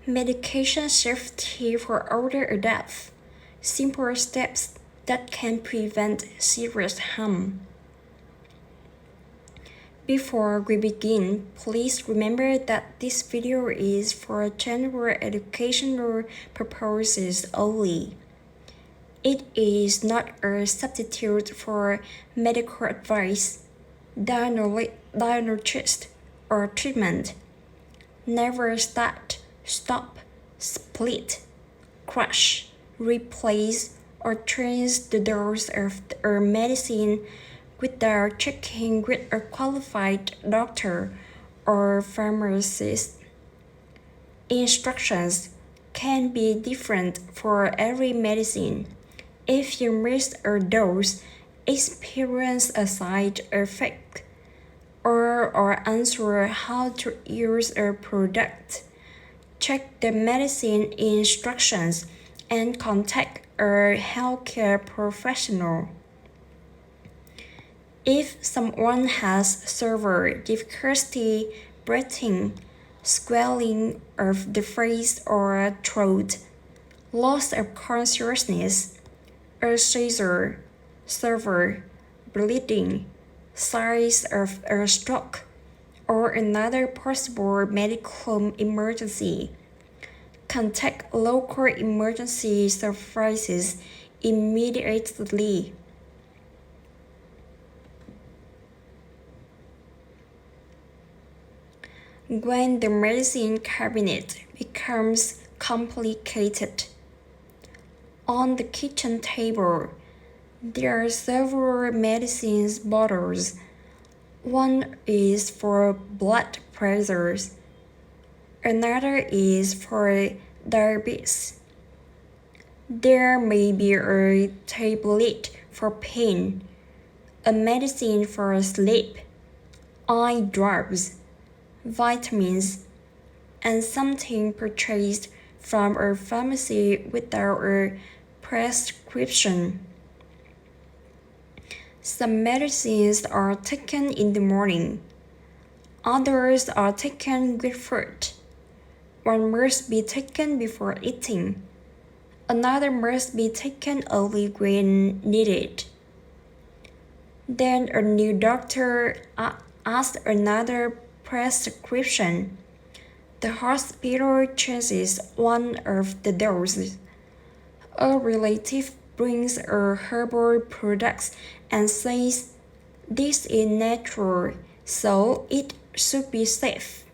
Medication safety for older adults. Simple steps that can prevent serious harm. Before we begin, please remember that this video is for general educational purposes only. It is not a substitute for medical advice, diagnosis, or treatment. Never start, stop, split, crush, replace, or change the dose of a medicine without checking with a qualified doctor or pharmacist. Instructions can be different for every medicine. If you miss a dose, experience a side effect, or are unsure how to use a product, check the medicine instructions and contact a healthcare professional. If someone has severe difficulty breathing, swelling of the face or throat, loss of consciousness, a seizure, severe bleeding, signs of a stroke, or another possible medical emergency, contact local emergency services immediately. When the medicine cabinet becomes complicated. On the kitchen table, there are several medicine bottles. One is for blood pressure, another is for diabetes. There may be a tablet for pain, a medicine for sleep, eye drops, vitamins, and something purchased from a pharmacy without a prescription. Some medicines are taken in the morning. Others are taken with food. One must be taken before eating. Another must be taken only when needed. Then a new doctor asks another prescription. The hospital changes one of the doses. A relative brings a herbal product and says, "This is natural, so it should be safe."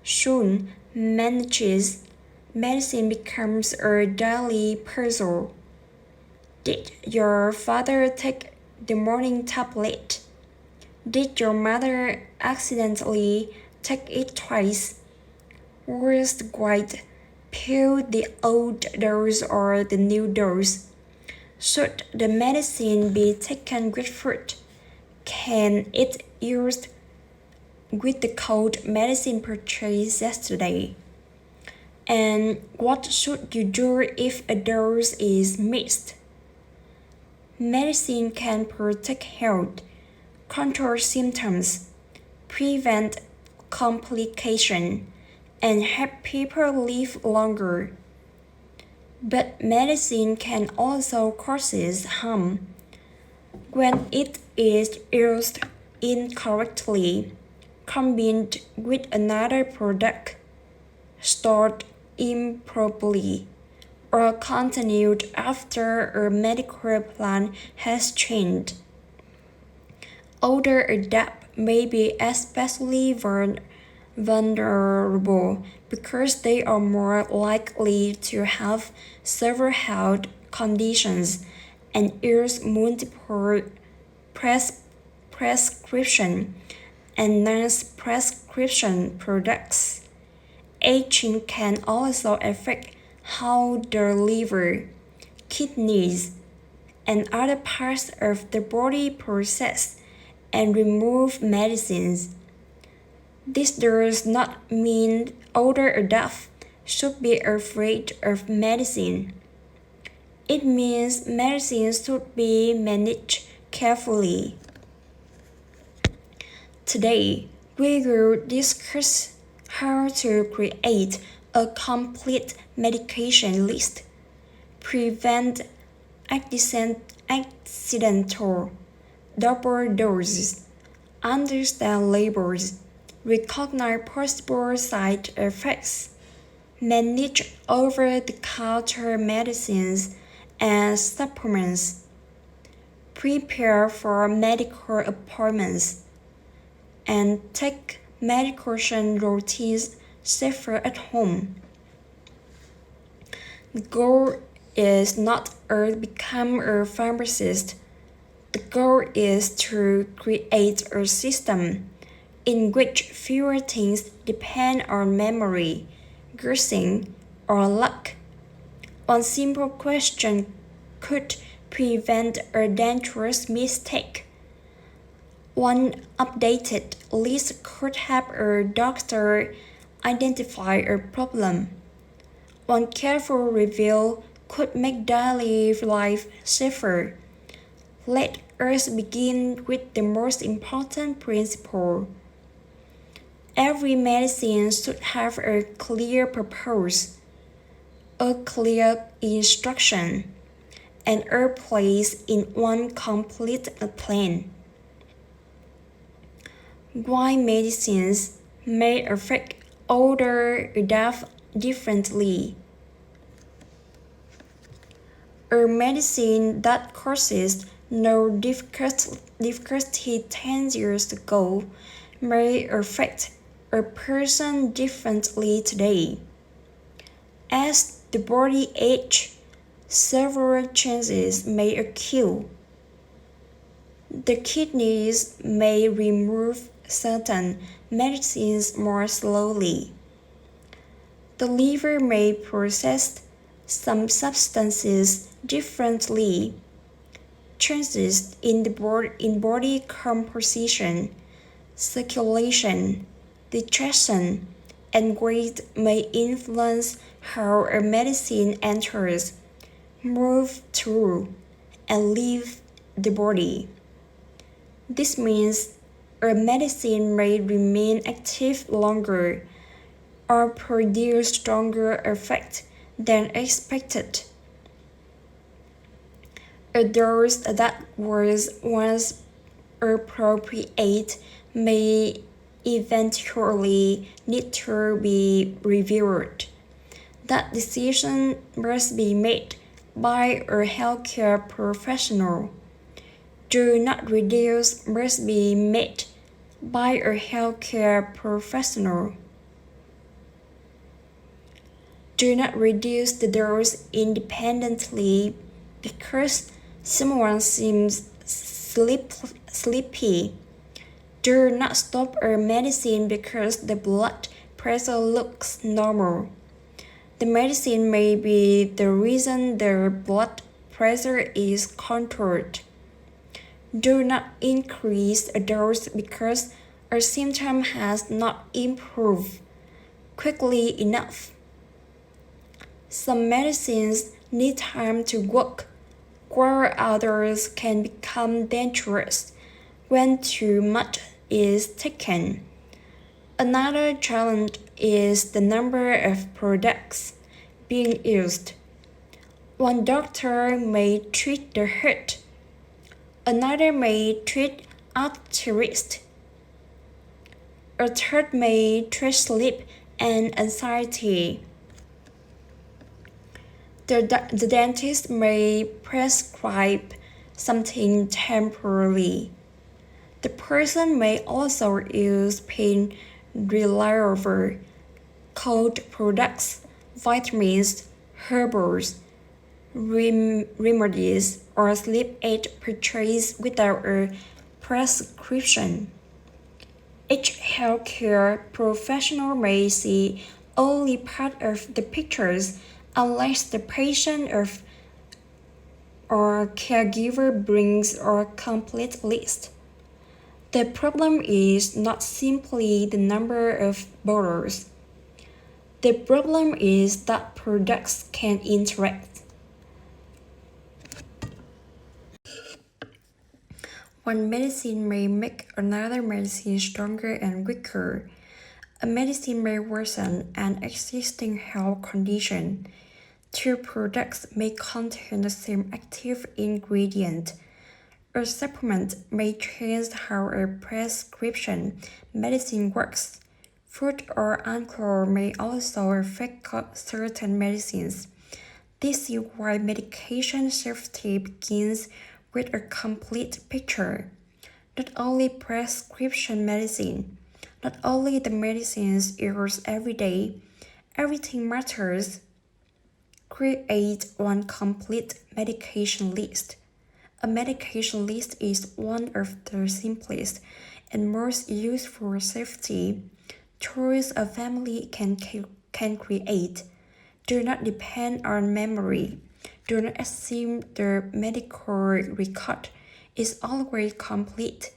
Soon, medicine becomes a daily puzzle. Did your father take the morning tablet? Did your mother accidentally take it twice? Was the white pill the old dose or the new dose? Should the medicine be taken with food? Can it used with the cold medicine purchased yesterday? And what should you do if a dose is missed? Medicine can protect health, control symptoms, prevent complications, and help people live longer. But medicine can also cause harm when it is used incorrectly, combined with another product, stored improperly, or continued after a medical plan has changed. Older adults may be especially vulnerable because they are more likely to have several health conditions and use multiple prescription and non-prescription products. Aging can also affect how the liver, kidneys, and other parts of the body process and remove medicines. This does not mean older adults should be afraid of medicine. It means medicine should be managed carefully. Today, we will discuss how to create a complete medication list, prevent accidental double doses, understand labels, recognize possible side effects, manage over-the-counter medicines and supplements, prepare for medical appointments, and take medication routines safer at home. The goal is not to become a pharmacist. The goal is to create a system in which fewer things depend on memory, guessing, or luck. One simple question could prevent a dangerous mistake. One updated list could help a doctor identify a problem. One careful review could make daily life safer. Let us begin with the most important principle. Every medicine should have a clear purpose, a clear instruction, and a place in one complete plan. Why medicines may affect older adults differently. A medicine that causes no difficulty 10 years ago may affect a person differently today. As the body ages, several changes may occur. The kidneys may remove certain medicines more slowly. The liver may process some substances differently. Changes in body composition, circulation, digestion, and weight may influence how a medicine enters, moves through, and leaves the body. This means a medicine may remain active longer or produce stronger effects than expected. A dose that was once appropriate may eventually need to be reviewed. That decision must be made by a healthcare professional. Do not reduce must be made by a healthcare professional. Do not reduce the dose independently because someone seems sleepy. Do not stop a medicine because the blood pressure looks normal. The medicine may be the reason the blood pressure is controlled. Do not increase a dose because a symptom has not improved quickly enough. Some medicines need time to work, while others can become dangerous when too much is taken. Another challenge is the number of products being used. One doctor may treat the heart, another may treat arthritis, a third may treat sleep and anxiety. The dentist may prescribe something temporarily. The person may also use pain reliever, cold products, vitamins, herbals, remedies, or sleep aid purchased without a prescription. Each healthcare professional may see only part of the pictures unless the patient or caregiver brings a complete list. The problem is not simply the number of bottles. The problem is that products can interact. One medicine may make another medicine stronger and weaker. A medicine may worsen an existing health condition. Two products may contain the same active ingredient. A supplement may change how a prescription medicine works. Food or alcohol may also affect certain medicines. This is why medication safety begins with a complete picture. Not only prescription medicine, not only the medicines used every day, everything matters. Create one complete medication list. A medication list is one of the simplest and most useful safety tools a family can create. Do not depend on memory. Do not assume the medical record is always complete.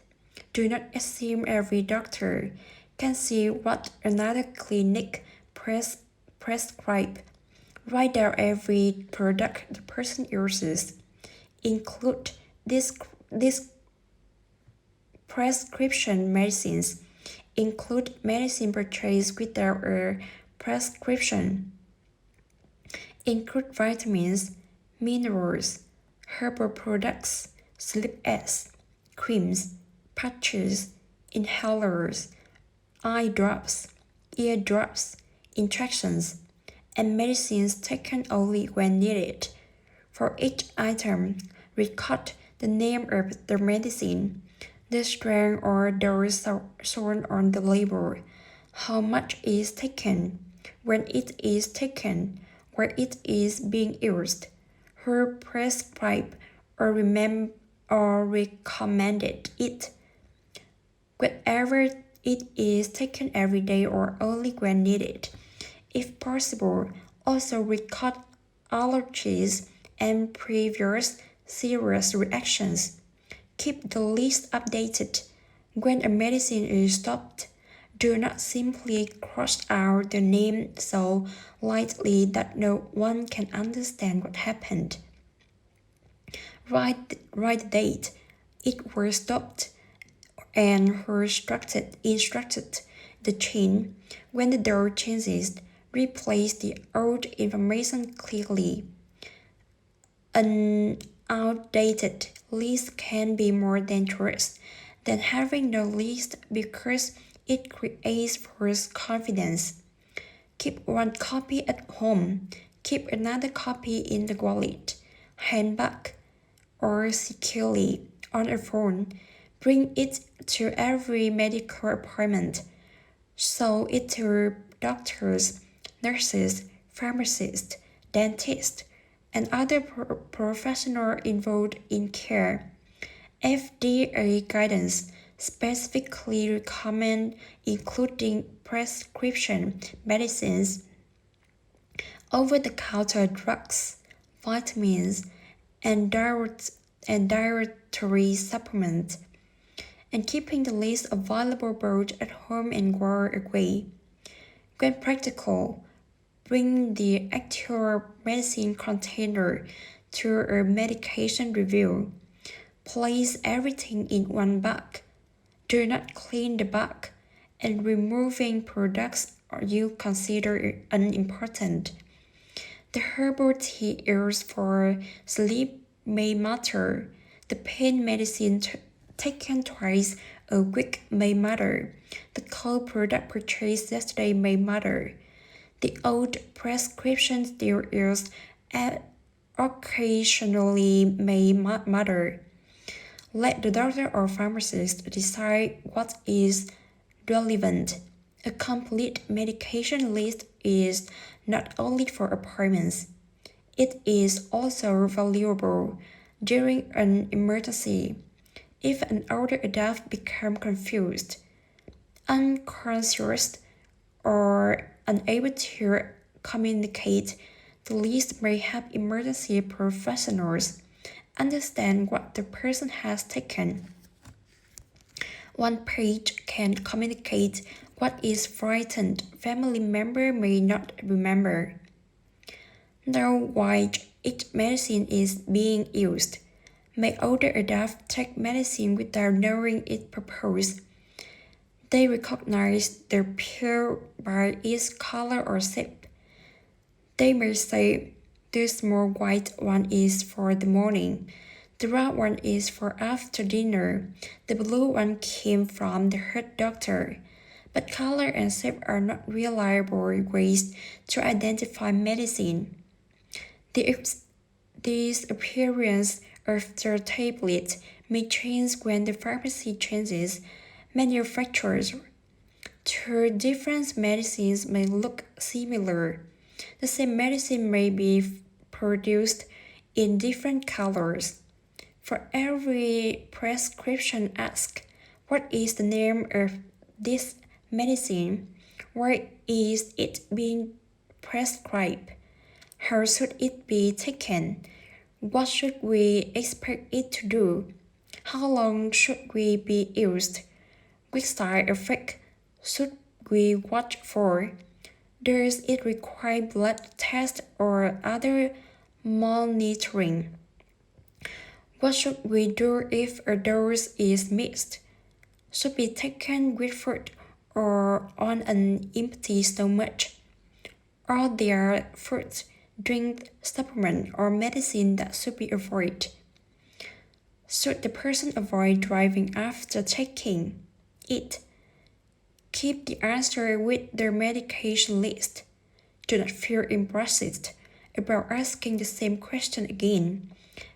Do not assume every doctor can see what another clinic prescribe. Write down every product the person uses. Include these prescription medicines. Include medicine purchased without a prescription. Include vitamins, minerals, herbal products, sleep aids, creams, patches, inhalers, eye drops, ear drops, injections, and medicines taken only when needed. For each item, record the name of the medicine, the strength or dose shown on the label, how much is taken, when it is taken, where it is being used, who prescribed or recommended it, whether it is taken every day or only when needed. If possible, also record allergies and previous serious reactions. Keep the list updated. When a medicine is stopped, do not simply cross out the name so lightly that no one can understand what happened. Write the date it was stopped and who instructed the chain. When the dose changes, replace the old information clearly. An outdated list can be more dangerous than having no list because it creates false confidence. Keep one copy at home. Keep another copy in the wallet, handbag, or securely on a phone. Bring it to every medical appointment. Show it to doctors, nurses, pharmacists, dentists, and other professionals involved in care. FDA guidance specifically recommend including prescription medicines, over-the-counter drugs, vitamins, and dietary supplements, and keeping the list available both at home and while away. When practical, bring the actual medicine container to a medication review. Place everything in one bag. Do not clean the bag, and removing products you consider unimportant. The herbal tea used for sleep may matter. The pain medicine taken twice a week may matter. The cold product purchased yesterday may matter. The old prescription still used occasionally may matter. Let the doctor or pharmacist decide what is relevant. A complete medication list is not only for appointments, it is also valuable during an emergency. If an older adult becomes confused, unconscious, or unable to communicate, the list may help emergency professionals understand what the person has taken. One page can communicate what is frightened family member may not remember. Know why each medicine is being used. May older adults take medicine without knowing its purpose. They recognize their pill by its color or shape. They may say, the small white one is for the morning, the red one is for after dinner, the blue one came from the head doctor. But color and shape are not reliable ways to identify medicine. This appearance of the tablet may change when the pharmacy changes manufacturers. Two different medicines may look similar. The same medicine may be produced in different colors. For every prescription, ask, what is the name of this medicine? Where is it being prescribed? How should it be taken? What should we expect it to do? How long should we be used? Which side effect should we watch for? Does it require blood tests or other monitoring? What should we do if a dose is missed? Should be taken with food or on an empty stomach? Are there foods, drink, supplement, or medicine that should be avoided? Should the person avoid driving after taking it? Keep the answer with their medication list. Do not feel embarrassed about asking the same question again.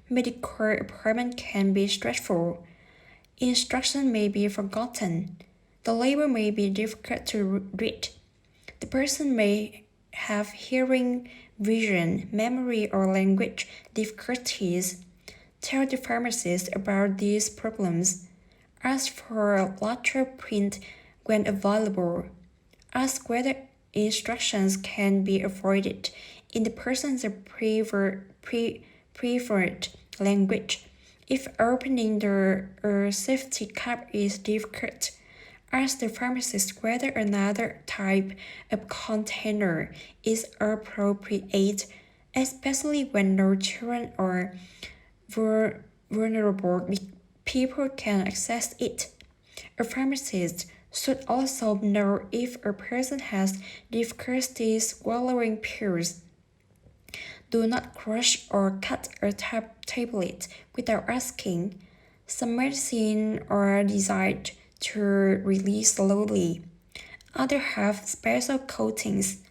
Medical appointment can be stressful. Instruction may be forgotten. The label may be difficult to read. The person may have hearing, vision, memory, or language difficulties. Tell the pharmacist about these problems. Ask for larger print when available. Ask whether instructions can be avoided in the person's preferred language. If opening the safety cap is difficult, ask the pharmacist whether another type of container is appropriate, especially when no children or vulnerable people can access it. A pharmacist should also know if a person has difficulty swallowing pills. Do not crush or cut a tablet without asking. Some medicines are designed to release slowly. Others have special coatings.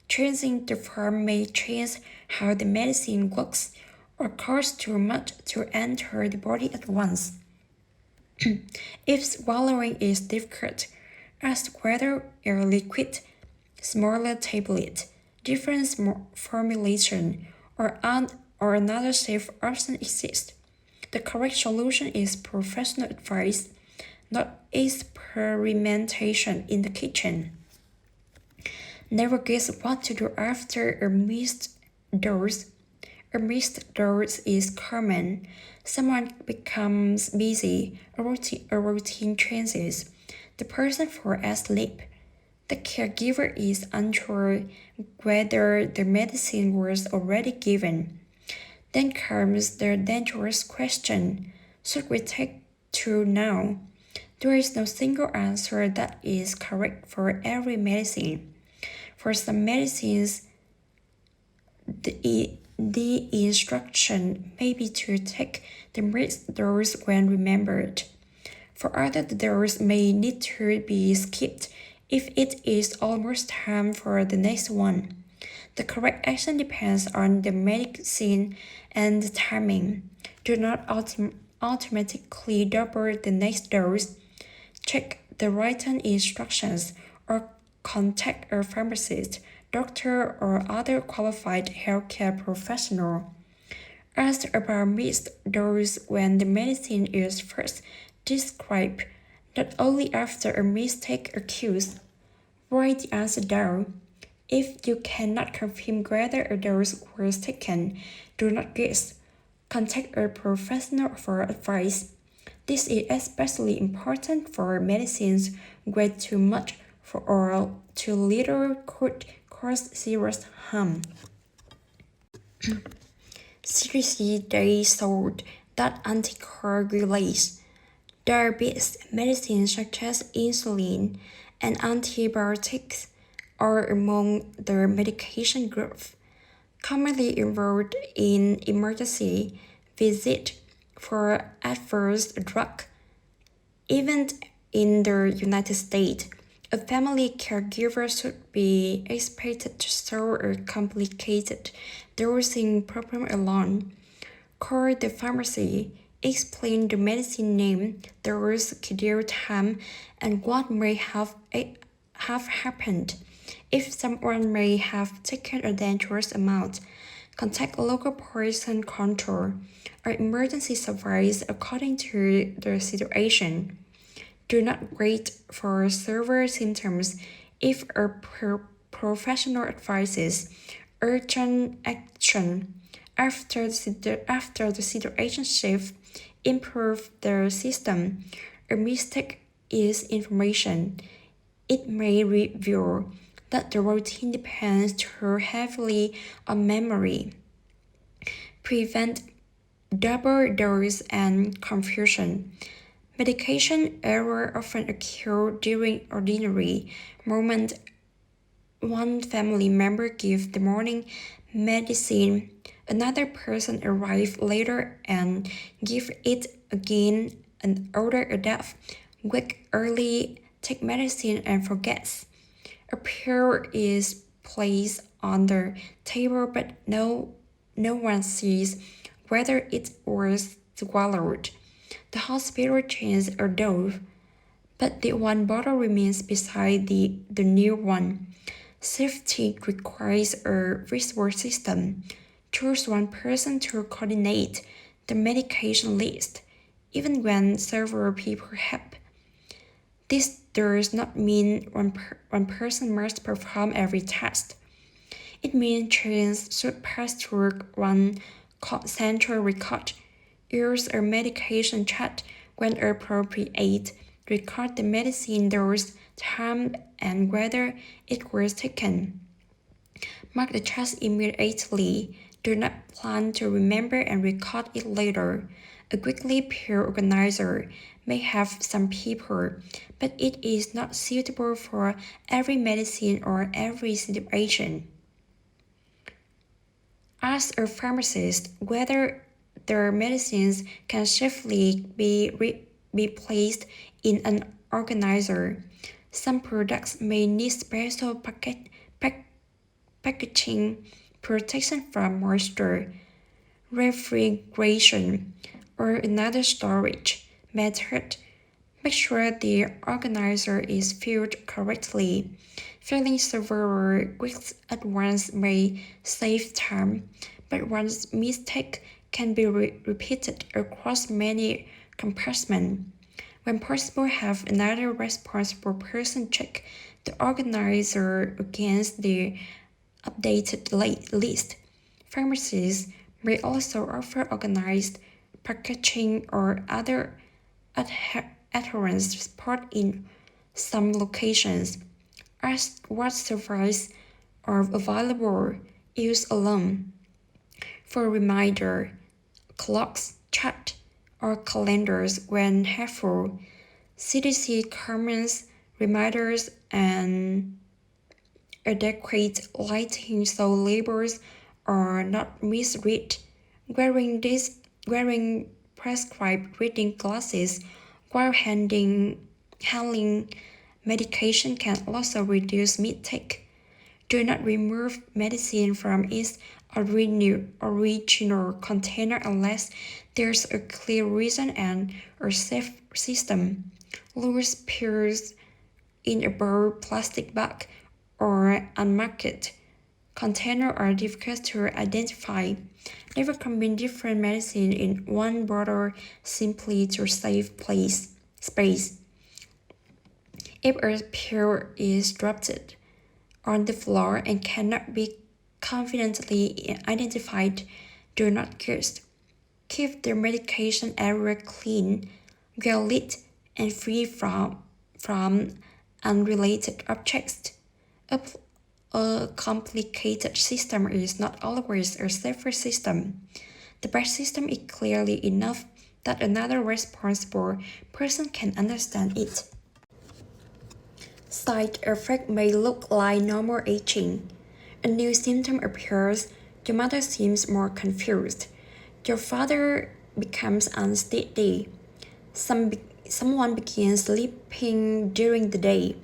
Changing the form may change how the medicine works or cause too much to enter the body at once. If swallowing is difficult, ask whether a liquid, smaller tablet, different formulation, or another safe option exists. The correct solution is professional advice, not experimentation in the kitchen. Never guess what to do after a missed dose. A missed dose is common. Someone becomes busy, a routine changes. The person falls asleep. The caregiver is unsure whether the medicine was already given. Then comes the dangerous question, should we take two now? There is no single answer that is correct for every medicine. For some medicines, the instruction may be to take the missed dose when remembered. For others, the dose may need to be skipped if it is almost time for the next one. The correct action depends on the medicine and the timing. Do not automatically double the next dose. Check the written instructions or contact a pharmacist, doctor, or other qualified healthcare professional. Ask about missed dose when the medicine is first described, not only after a mistake occurs. Write the answer down. If you cannot confirm whether a dose was taken, do not guess. Contact a professional for advice. This is especially important for medicines where too much or too little could cause serious harm. Seriously, they thought that anticoagulates. Diabetes medicines such as insulin and antibiotics are among the medication groups commonly involved in emergency visit for adverse drug. Even in the United States, a family caregiver should be expected to solve a complicated dosing problem alone. Call the pharmacy, explain the medicine name, the schedule time, and what may have happened. If someone may have taken a dangerous amount, contact local poison control or emergency service according to the situation. Do not wait for severe symptoms. If a professional advises urgent action after the situation shift, improve the system. A mistake is information. It may reveal that the routine depends too heavily on memory. Prevent double dose and confusion. Medication error often occur during ordinary moments. One family member gives the morning medicine, another person arrives later and gives it again. An older adult wakes early, takes medicine and forgets. A pill is placed on the table, but no one sees whether it was swallowed. The hospital changes a dose, but the one bottle remains beside the new one. Safety requires a resource system. Choose one person to coordinate the medication list, even when several people help. This does not mean one person must perform every task. It means chains should pass through one central record. Use a medication chart when appropriate. Record the medicine dose, time, and whether it was taken. Mark the chart immediately. Do not plan to remember and record it later. A weekly pill organizer may have some people, but it is not suitable for every medicine or every situation. Ask a pharmacist whether their medicines can safely be placed in an organizer. Some products may need special packaging, protection from moisture, refrigeration, or another storage method. Make sure the organizer is filled correctly. Filling several weeks at once may save time, but one mistake can be repeated across many compartments. When possible, have another responsible person check the organizer against the updated list. Pharmacies may also offer organized packaging or other adherence support in some locations. Ask what services are available. Use alone. For reminder, clocks, chart, or calendars when helpful. CDC comments reminders and adequate lighting so labels are not misread. Wearing prescribed reading glasses while handling medication can also reduce mistake. Do not remove medicine from its original container unless there's a clear reason and a safe system. Loose pills in a brown plastic bag or unmarked container are difficult to identify. Never combine different medicine in one bottle simply to save space. If a pill is dropped on the floor and cannot be confidently identified, do not use. Keep the medication area clean, well lit, and free from unrelated objects. A complicated system is not always a safer system. The best system is clearly enough, that another responsible person can understand it. Side effect may look like normal aging. A new symptom appears, your mother seems more confused. Your father becomes unsteady. Someone begins sleeping during the day.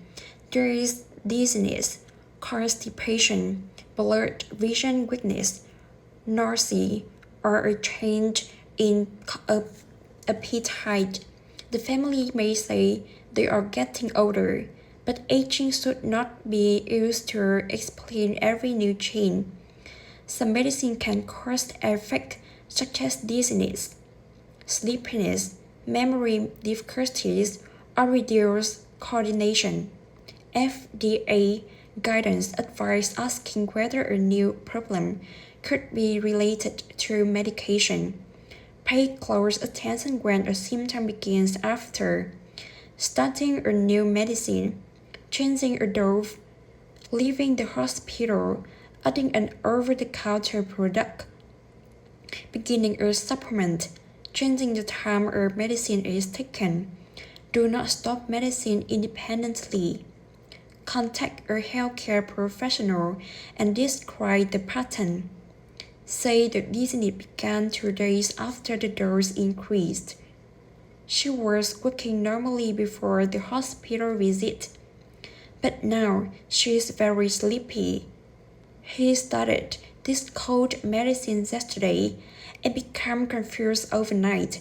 There is dizziness, constipation, blurred vision weakness, nausea, or a change in appetite. The family may say they are getting older, but aging should not be used to explain every new change. Some medicine can cause effects such as dizziness, sleepiness, memory difficulties, or reduced coordination. FDA guidance advises asking whether a new problem could be related to medication. Pay close attention when a symptom begins after starting a new medicine, changing a dose, leaving the hospital, adding an over-the-counter product, beginning a supplement, changing the time a medicine is taken. Do not stop medicine independently. Contact a healthcare professional and describe the pattern. Say the dizziness began 2 days after the dose increased. She was working normally before the hospital visit, but now she is very sleepy. He started this cold medicine yesterday and became confused overnight.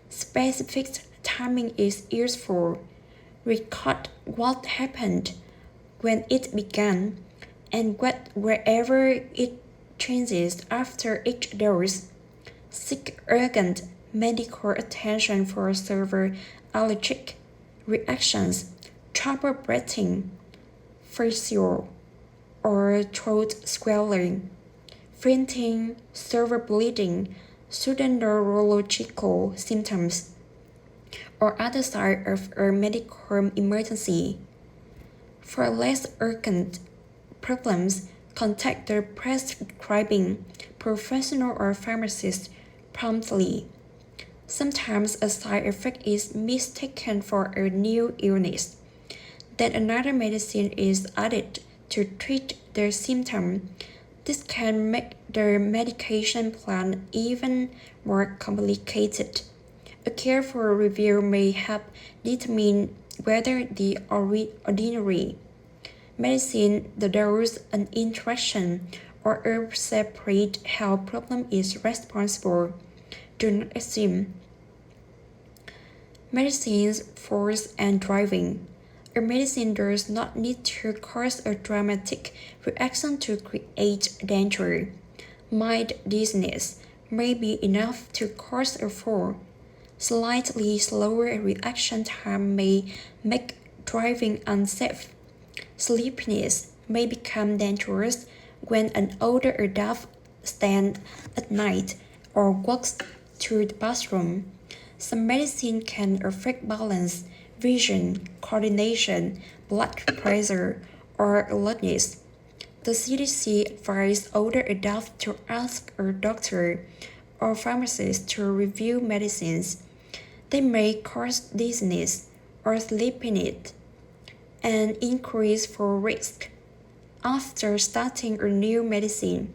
Specific timing is useful. Record what happened, when it began, and wherever it changes after each dose. Seek urgent medical attention for severe allergic reactions, trouble breathing, facial or throat swelling, fainting, severe bleeding, sudden neurological symptoms, or other sign of a medical emergency. For less urgent problems, contact the prescribing professional or pharmacist promptly. Sometimes a side effect is mistaken for a new illness. Then another medicine is added to treat the symptom. This can make the medication plan even more complicated. A careful review may help determine whether the ordinary medicine, the dose, an interaction, or a separate health problem is responsible. Do not assume. Medicines, force, and driving. A medicine does not need to cause a dramatic reaction to create danger. Mild dizziness may be enough to cause a fall. Slightly slower reaction time may make driving unsafe. Sleepiness may become dangerous when an older adult stands at night or walks to the bathroom. Some medicine can affect balance, vision, coordination, blood pressure, or alertness. The CDC advises older adults to ask a doctor or pharmacist to review medicines. They may cause dizziness or sleepiness and increase for risk. After starting a new medicine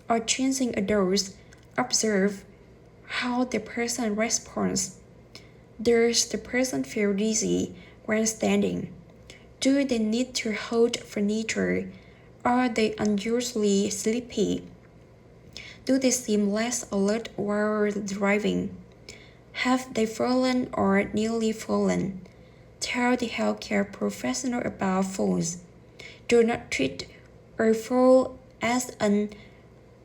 or changing a dose, observe how the person responds. Does the person feel dizzy when standing? Do they need to hold furniture? Are they unusually sleepy? Do they seem less alert while driving? Have they fallen or nearly fallen? Tell the healthcare professional about falls. Do not treat a fall as an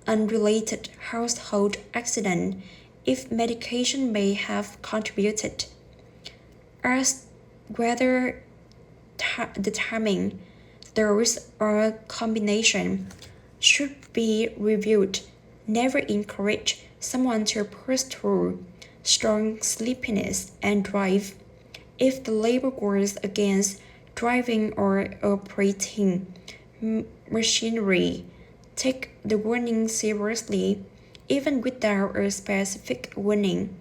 unrelated household accident if medication may have contributed. Ask whether the timing, dose, or combination should be reviewed. Never encourage someone to push through strong sleepiness and drive. If the label goes against driving or operating machinery, take the warning seriously, even without a specific warning.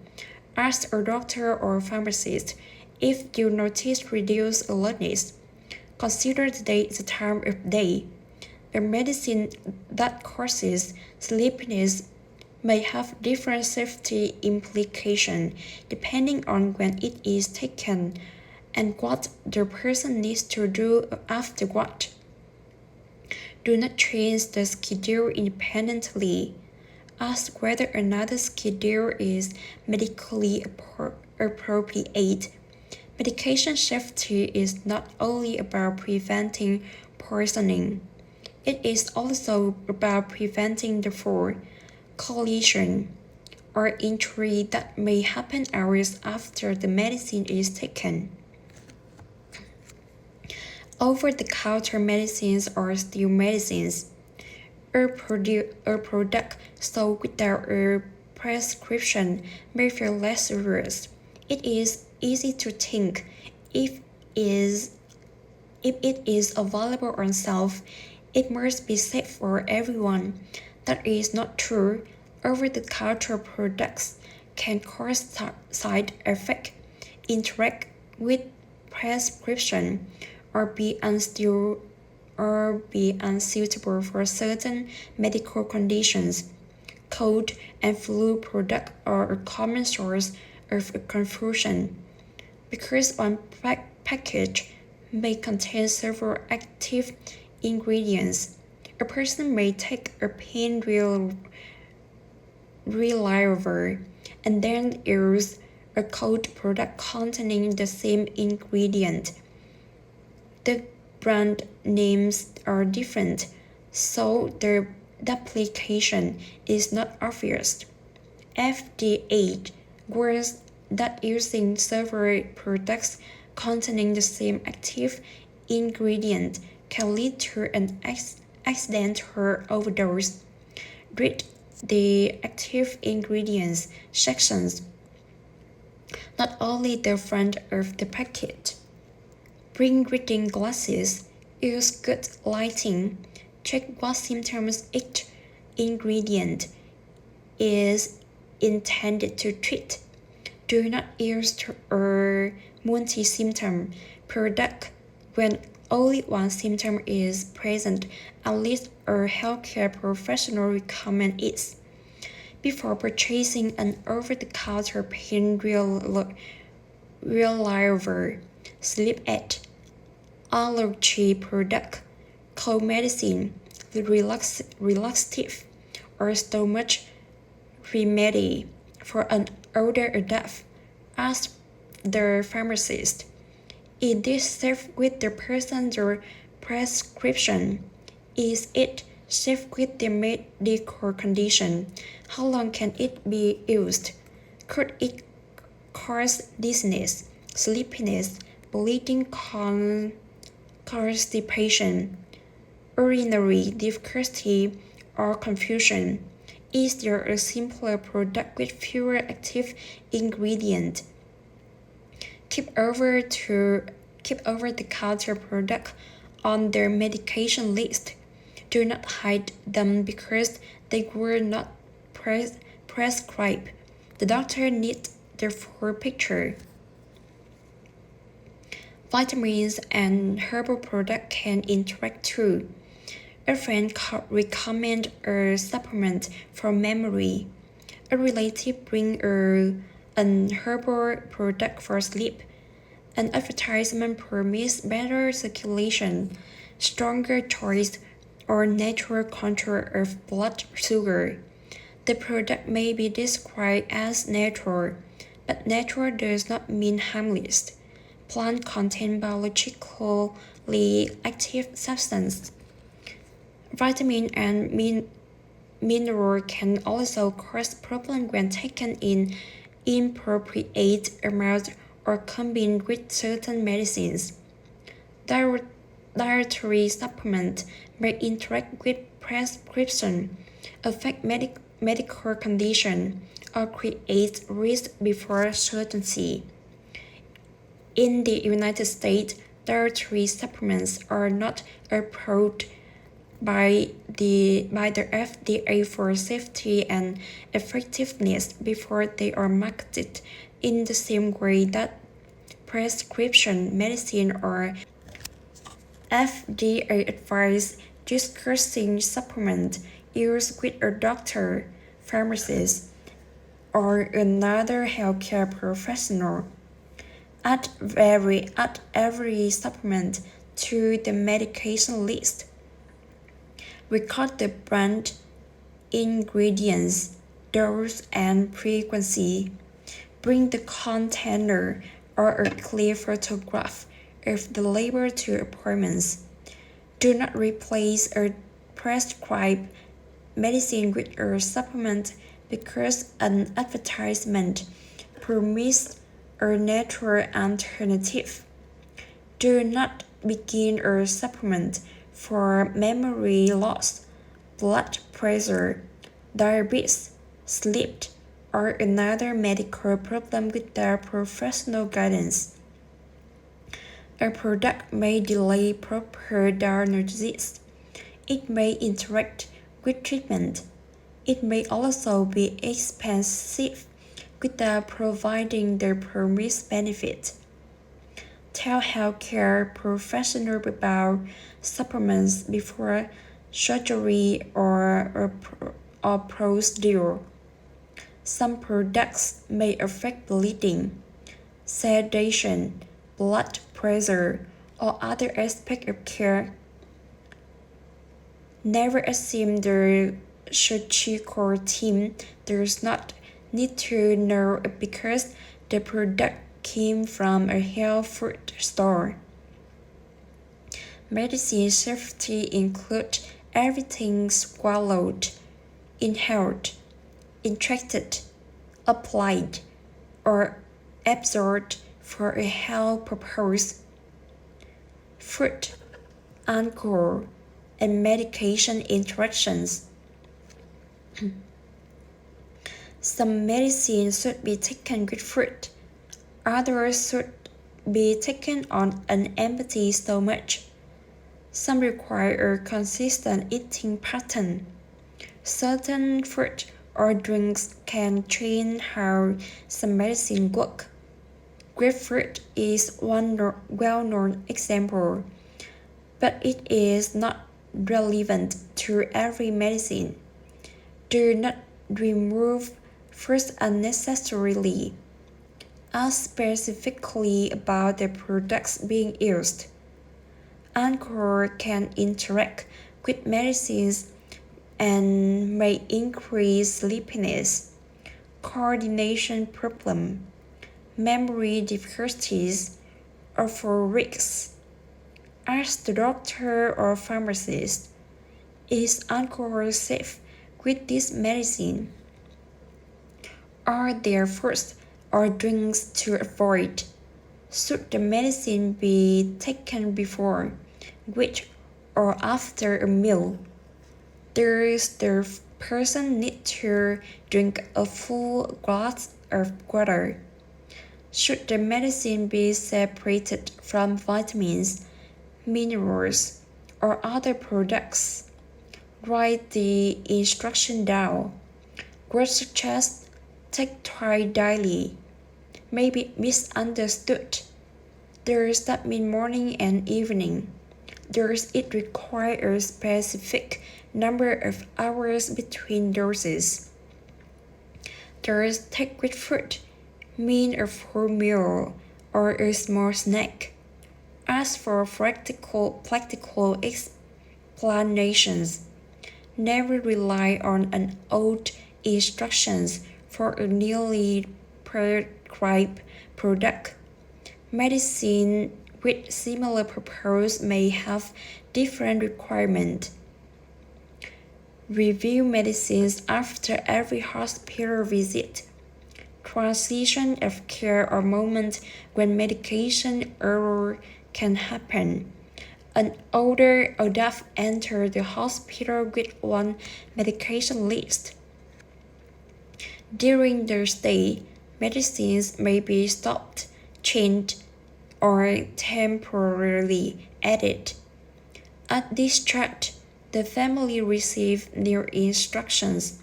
Ask a doctor or pharmacist if you notice reduced alertness. Consider the time of day. A medicine that causes sleepiness may have different safety implications depending on when it is taken and what the person needs to do afterward. Do not change the schedule independently. Ask whether another schedule is medically appropriate. Medication safety is not only about preventing poisoning, it is also about preventing the fall, collision, or injury that may happen hours after the medicine is taken. Over-the-counter medicines are still medicines. A product sold without a prescription may feel less serious. It is easy to think if it is available on shelf, it must be safe for everyone. That is not true. Over-the-counter products can cause side effects, interact with prescription, or be unsuitable for certain medical conditions. Cold and flu products are a common source of confusion because one package may contain several active ingredients. A person may take a pain reliever and then use a cold product containing the same ingredient. The brand names are different, so the duplication is not obvious. FDA warns that using several products containing the same active ingredient can lead to an accident or overdose. Read the active ingredients sections, not only the front of the packet. Bring reading glasses, use good lighting, check what symptoms each ingredient is intended to treat. Do not use a multi-symptom product when only one symptom is present unless a healthcare professional recommends it. Before purchasing an over-the-counter pain reliever, sleep aid, allergy product, cold medicine, relaxative, or stomach remedy for an older adult, ask the pharmacist. Is this safe with the person's prescription? Is it safe with the medical condition? How long can it be used? Could it cause dizziness, sleepiness, bleeding, constipation, urinary difficulty, or confusion? Is there a simpler product with fewer active ingredients? Keep over-the-counter products on their medication list. Do not hide them because they were not prescribed. The doctor needs the full picture. Vitamins and herbal products can interact too. A friend recommended a supplement for memory. A relative brings an herbal product for sleep. An advertisement promises better circulation, stronger joints, or natural control of blood sugar. The product may be described as natural, but natural does not mean harmless. Plants contain biologically active substances. Vitamin and mineral can also cause problems when taken in inappropriate amounts or combined with certain medicines. Dietary supplements may interact with prescription, affect medical condition, or create risk before certainty. In the United States, dietary supplements are not approved by the FDA for safety and effectiveness before they are marketed in the same way that prescription medicine or FDA advice discussing supplement use with a doctor, pharmacist, or another healthcare professional. Add every supplement to the medication list. Record the brand, ingredients, dose, and frequency. Bring the container or a clear photograph of the label to appointments. Do not replace a prescribed medicine with a supplement because an advertisement promises a natural alternative. Do not begin a supplement for memory loss, blood pressure, diabetes, sleep, or another medical problem without professional guidance. A product may delay proper diagnosis. It may interact with treatment. It may also be expensive without providing the promised benefit. Tell healthcare professionals about supplements before surgery or procedure. Some products may affect bleeding, sedation, blood pressure, or other aspects of care. Never assume the surgical team does not need to know because the product came from a health food store. Medicine safety includes everything swallowed, inhaled, injected, applied, or absorbed for a health purpose. Food, alcohol, and medication interactions. Some medicines should be taken with food. Others should be taken on an empty stomach. Some require a consistent eating pattern. Certain food or drinks can change how some medicine work. Grapefruit is one well-known example, but it is not relevant to every medicine. Do not remove fruits unnecessarily. Ask specifically about the products being used. Alcohol can interact with medicines and may increase sleepiness, coordination problem, memory difficulties, or for risks. Ask the doctor or pharmacist, is alcohol safe with this medicine? Are there foods or drinks to avoid? Should the medicine be taken before, with, or after a meal? Does the person need to drink a full glass of water? Should the medicine be separated from vitamins, minerals, or other products? Write the instruction down. Words such as take twice daily may be misunderstood. Does that mean morning and evening? Does it require a specific number of hours between doses? Does take with food mean a full meal or a small snack? Ask for practical explanations. Never rely on an old instructions for a newly prescribed product. Medicine with similar purpose may have different requirements. Review medicines after every hospital visit. Transition of care or moments when medication error can happen. An older adult enters the hospital with one medication list. During their stay, medicines may be stopped, changed, or temporarily added. At discharge, The family receives new instructions.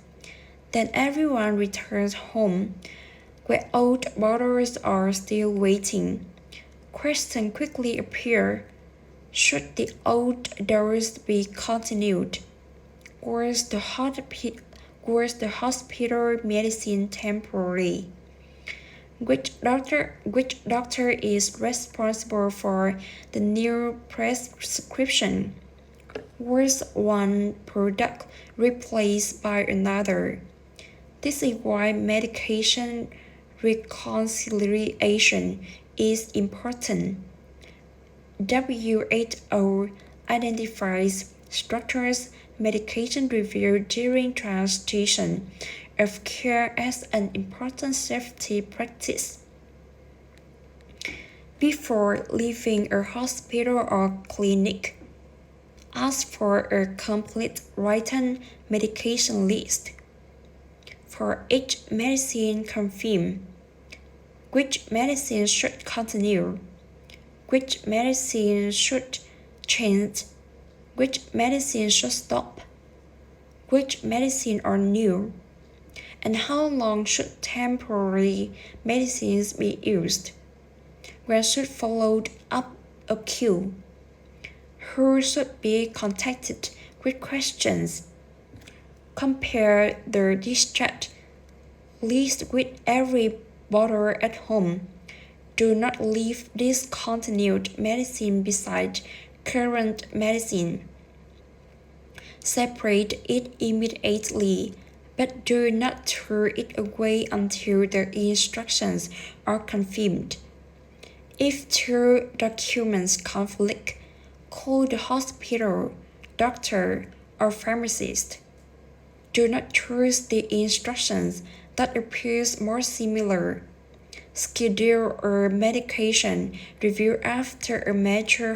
Then everyone returns home, where old mothers are still waiting. Questions quickly appear. Should the old doors be continued? Was the hospital medicine temporary? Which doctor is responsible for the new prescription? Was one product replaced by another? This is why medication reconciliation is important. WHO identifies structures medication review during transition of care as an important safety practice. Before leaving a hospital or clinic, ask for a complete written medication list. For each medicine, confirm which medicine should continue, which medicine should change, which medicine should stop, which medicine are new, and how long should temporary medicines be used. When should follow up occur? Who should be contacted with questions? Compare the discharge list with every bottle at home. Do not leave discontinued medicine beside current medicine. Separate it immediately, but do not throw it away until the instructions are confirmed. If two documents conflict, call the hospital, doctor, or pharmacist. Do not choose the instructions that appears more similar. Schedule a medication review after a major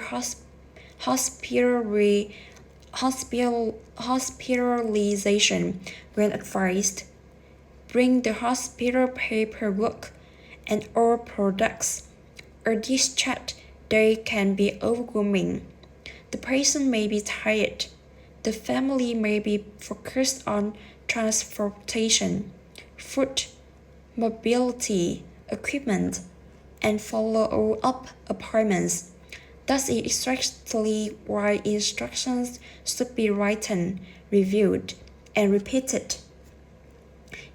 hospitalization when advised. Bring the hospital paperwork and all products. A discharge day can be overwhelming. The patient may be tired. The family may be focused on transportation, food, mobility, equipment, and follow-up appointments. That is exactly why instructions should be written, reviewed, and repeated.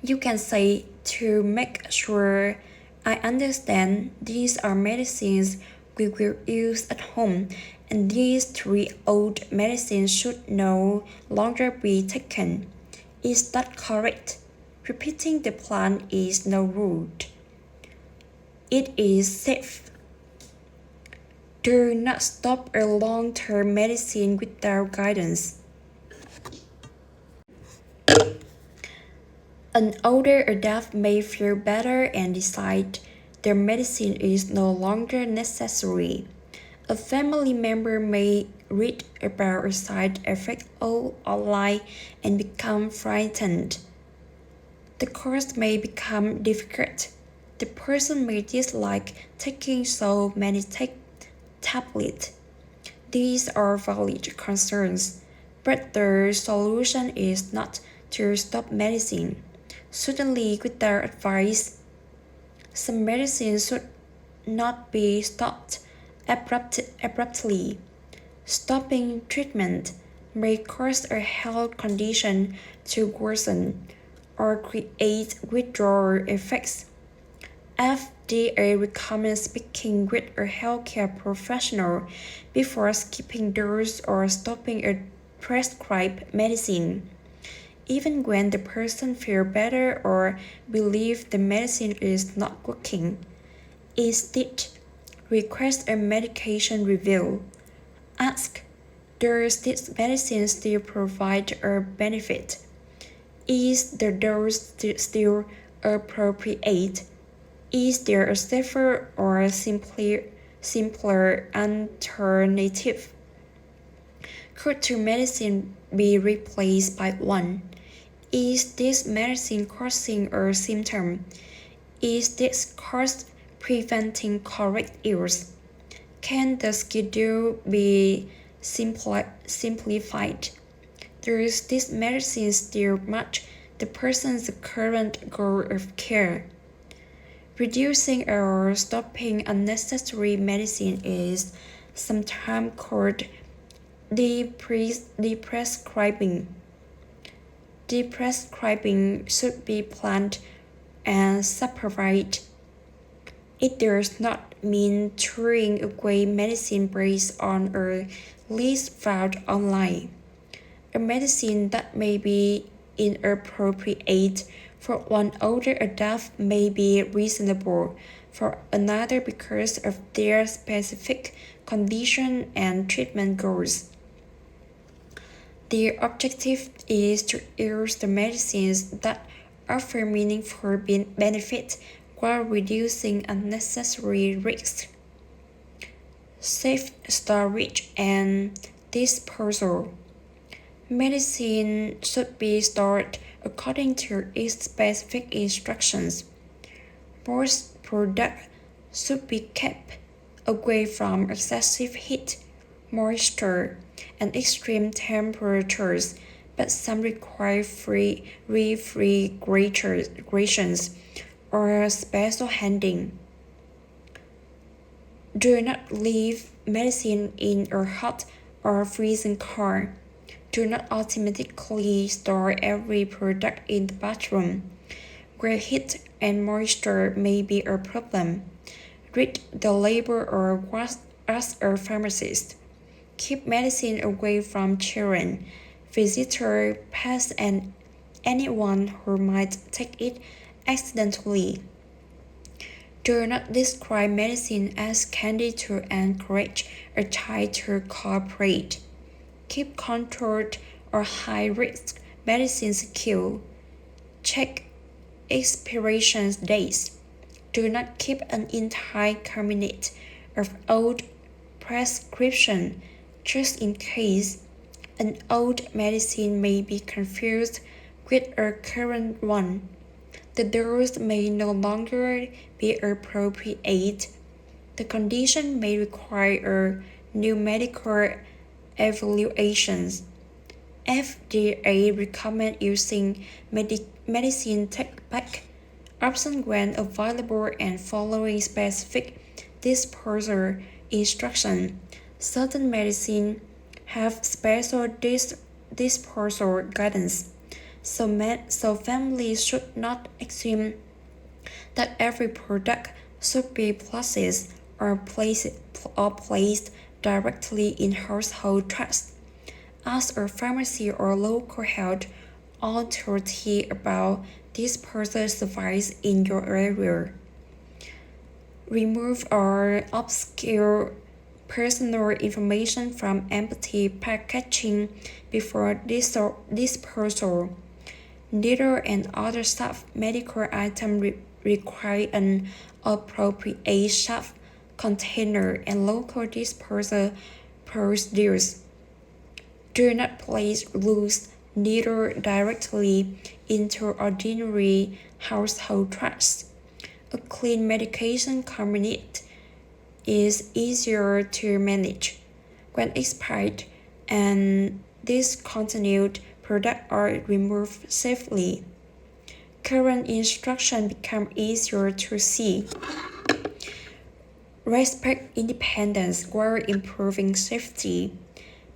You can say, to make sure I understand these are medicines we will use at home, and these 3 old medicines should no longer be taken. Is that correct? Repeating the plan is no rude. It is safe. Do not stop a long-term medicine without guidance. An older adult may feel better and decide their medicine is no longer necessary. A family member may read about a side effect online and become frightened. The course may become difficult. The person may dislike taking so many tablets. These are valid concerns, but the solution is not to stop medicine. Certainly without advice. Some medicines should not be stopped abruptly. Stopping treatment may cause a health condition to worsen or create withdrawal effects. FDA recommends speaking with a healthcare professional before skipping dose or stopping a prescribed medicine. Even when the person feels better or believes the medicine is not working. Instead, request a medication review. Ask, does this medicine still provide a benefit? Is the dose still appropriate? Is there a safer or simpler alternative? Could 2 medicines be replaced by 1? Is this medicine causing a symptom? Is this course preventing correct use? Can the schedule be simplified? Does this medicine still match the person's current goal of care? Reducing or stopping unnecessary medicine is sometimes called deprescribing. Deprescribing should be planned and supervised. It does not mean throwing away medicine based on a list found online. A medicine that may be inappropriate for one older adult may be reasonable for another because of their specific condition and treatment goals. The objective is to use the medicines that offer meaningful benefits while reducing unnecessary risks. Safe storage and disposal. Medicine should be stored according to its specific instructions. Most products should be kept away from excessive heat, moisture, and extreme temperatures, but some require refrigerations or special handling. Do not leave medicine in a hot or freezing car. Do not automatically store every product in the bathroom, where heat and moisture may be a problem. Read the label or ask a pharmacist. Keep medicine away from children, visitors, pets, and anyone who might take it accidentally. Do not describe medicine as candy to encourage a child to cooperate. Keep controlled or high-risk medicines secure. Check expiration dates. Do not keep an entire cabinet of old prescriptions just in case. An old medicine may be confused with a current one. The dose may no longer be appropriate. The condition may require a new medical evaluations. FDA recommend using medicine take-back option when available and following specific disposal instructions. Certain medicines have special disposal guidance, so families should not assume that every product should be processed or placed directly in household trash. Ask a pharmacy or local health authority about disposal device in your area. Remove or obscure personal information from empty packaging before disposal. Needle and other soft medical items require an appropriate soft container and local disposal procedures. Do not place loose needle directly into ordinary household trash. A clean medication cabinet is easier to manage. When expired and discontinued products are removed safely. Current instructions become easier to see. Respect independence while improving safety.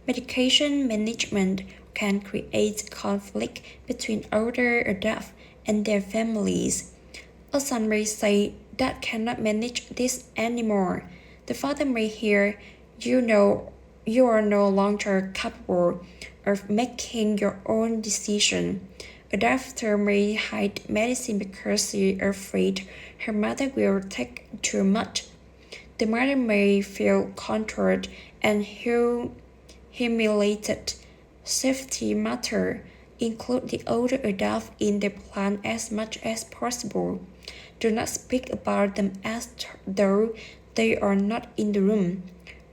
Medication management can create conflict between older adults and their families. A son may say, "Dad cannot manage this anymore." The father may hear, you are no longer capable of making your own decision." A doctor may hide medicine because she is afraid her mother will take too much. The mother may feel controlled and humiliated. Safety matters. Include the older adult in the plan as much as possible. Do not speak about them as though they are not in the room.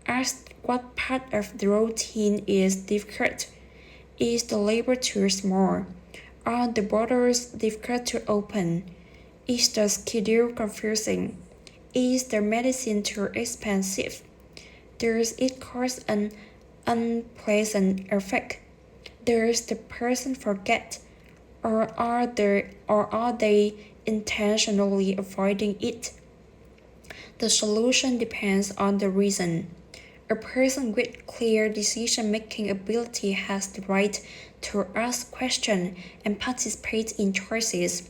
Ask what part of the routine is difficult. Is the label too small? Are the bottles difficult to open? Is the schedule confusing? Is the medicine too expensive? Does it cause an unpleasant effect? Does the person forget, or are they intentionally avoiding it? The solution depends on the reason. A person with clear decision-making ability has the right to ask questions and participate in choices.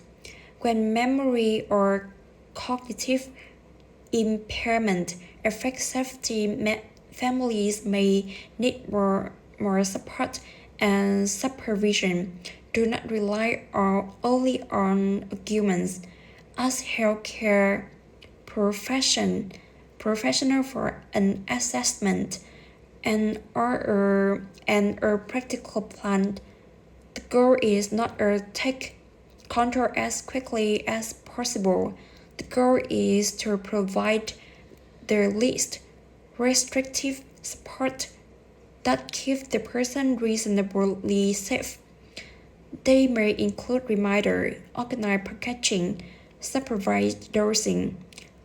When memory or cognitive impairment affects safety, families may need more support and supervision. Do not rely only on arguments. Ask healthcare professional for an assessment and a practical plan. The goal is not to take control as quickly as possible. The goal is to provide the least restrictive support that keeps the person reasonably safe. They may include reminder, organized packaging, supervised dosing,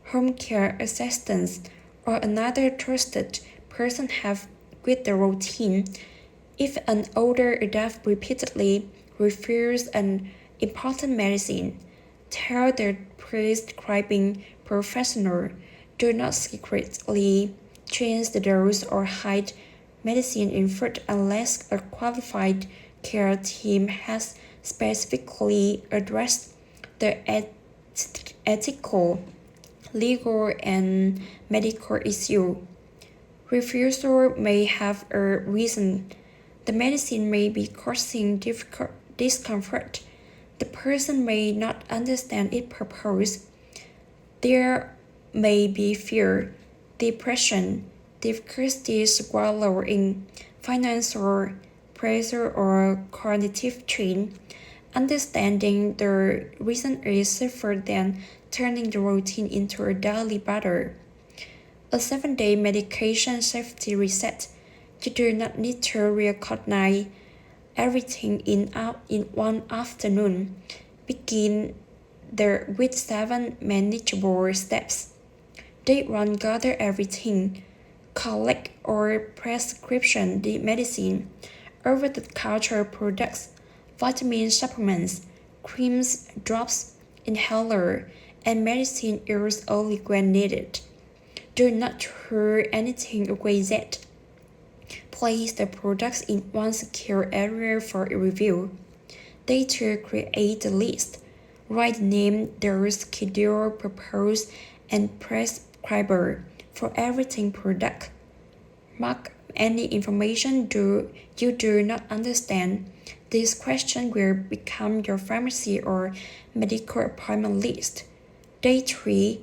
home care assistance, or another trusted person help with the routine. If an older adult repeatedly refuses an important medicine, tell the prescribing professional. Do not secretly change the dose or hide medicine in food unless a qualified care team has specifically addressed the ethical, legal, and medical issue. Refusal may have a reason. The medicine may be causing discomfort. The person may not understand its purpose. There may be fear, depression, difficulty swallowing, financial pressure, or cognitive strain. Understanding the reason is safer than turning the routine into a daily battle. A 7-day medication safety reset. You do not need to recognize everything in one afternoon. Begin with 7 manageable steps. Day 1, gather everything. Collect or prescription medicine, over-the-counter products, vitamin supplements, creams, drops, inhaler, and medicine used only when needed. Do not throw anything away yet. Place the products in one secure area for review. Day 2, create a list. Write name, dose, schedule, purpose, and prescriber for everything product. Mark any information you do not understand. This question will become your pharmacy or medical appointment list. Day 3,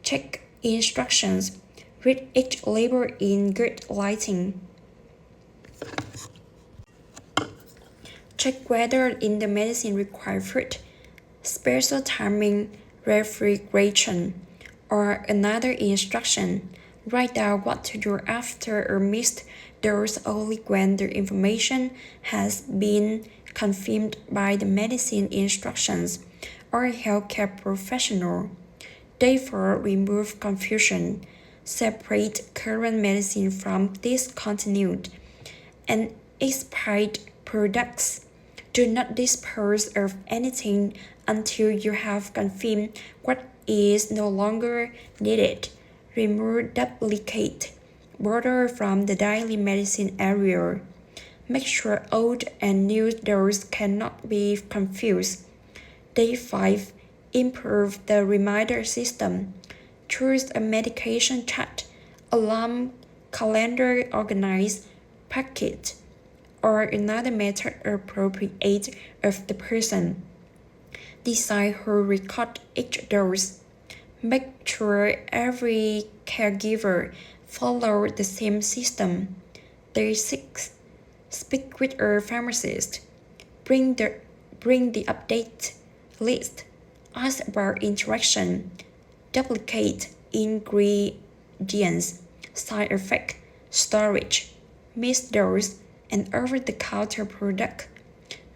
check instructions. Read each label in good lighting. Check whether in the medicine require food, special timing, refrigeration, or another instruction. Write down what to do after a missed dose only when the information has been confirmed by the medicine instructions or healthcare professional. Day 4, remove confusion. Separate current medicine from discontinued and expired products. Do not dispose of anything until you have confirmed what is no longer needed. Remove duplicate water from the daily medicine area. Make sure old and new doses cannot be confused. Day 5, improve the reminder system. Choose a medication chart, alarm, calendar, organized, packet, or another method appropriate of the person. Decide who record each dose. Make sure every caregiver follows the same system. Day 6, speak with a pharmacist. Bring the update list. Ask about interaction, duplicate ingredients, side effect, storage, missed dose, and over-the-counter product.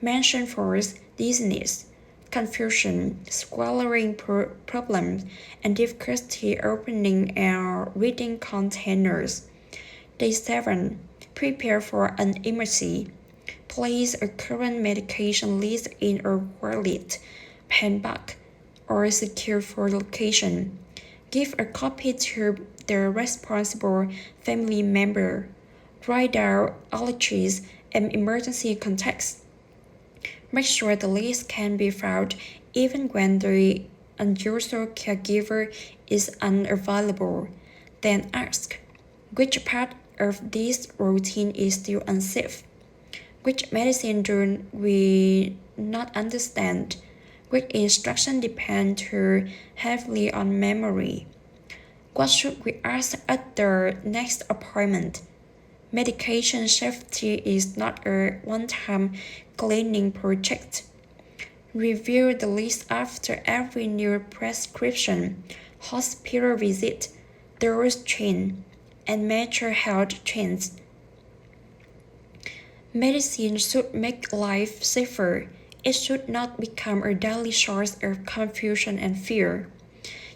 Mention false dizziness, confusion, swallowing problems, and difficulty opening and reading containers. Day 7, prepare for an emergency. Place a current medication list in a wallet, pen bag, or secure for location. Give a copy to the responsible family member. Write down allergies and emergency contacts. Make sure the list can be found even when the unusual caregiver is unavailable. Then ask, which part of this routine is still unsafe? Which medicine do we not understand? Which instruction depend too heavily on memory? What should we ask at the next appointment? Medication safety is not a one-time cleaning project. Review the list after every new prescription, hospital visit, dose change, and major health change. Medicine should make life safer. It should not become a daily source of confusion and fear.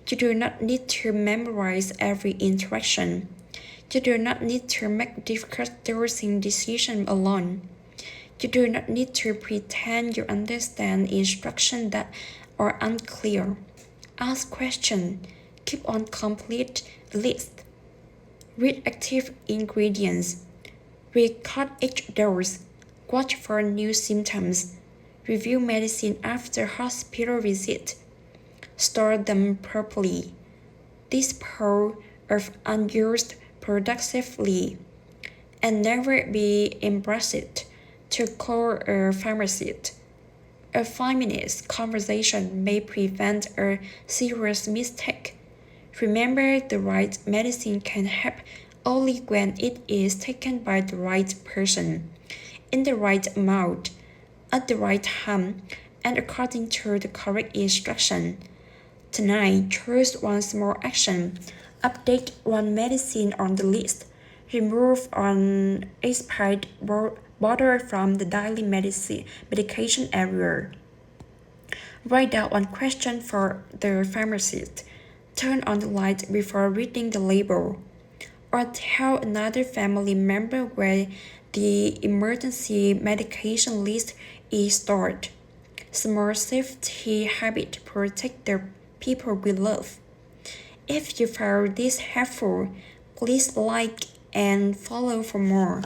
You do not need to memorize every interaction. You do not need to make difficult dosing decisions alone. You do not need to pretend you understand instructions that are unclear. Ask questions. Keep on complete list. Read active ingredients. Record each dose. Watch for new symptoms. Review medicine after hospital visit. Store them properly. Dispose of unused productively. And never be embarrassed to call a pharmacist. A 5-minute conversation may prevent a serious mistake. Remember, the right medicine can help only when it is taken by the right person, in the right amount, at the right time, and according to the correct instruction. Tonight, choose one small action. Update one medicine on the list. Remove an expired bottle from the daily medication area. Write down one question for the pharmacist. Turn on the light before reading the label. Or tell another family member where the emergency medication list is stored. Small safety habits protect the people we love. If you found this helpful, please like and follow for more.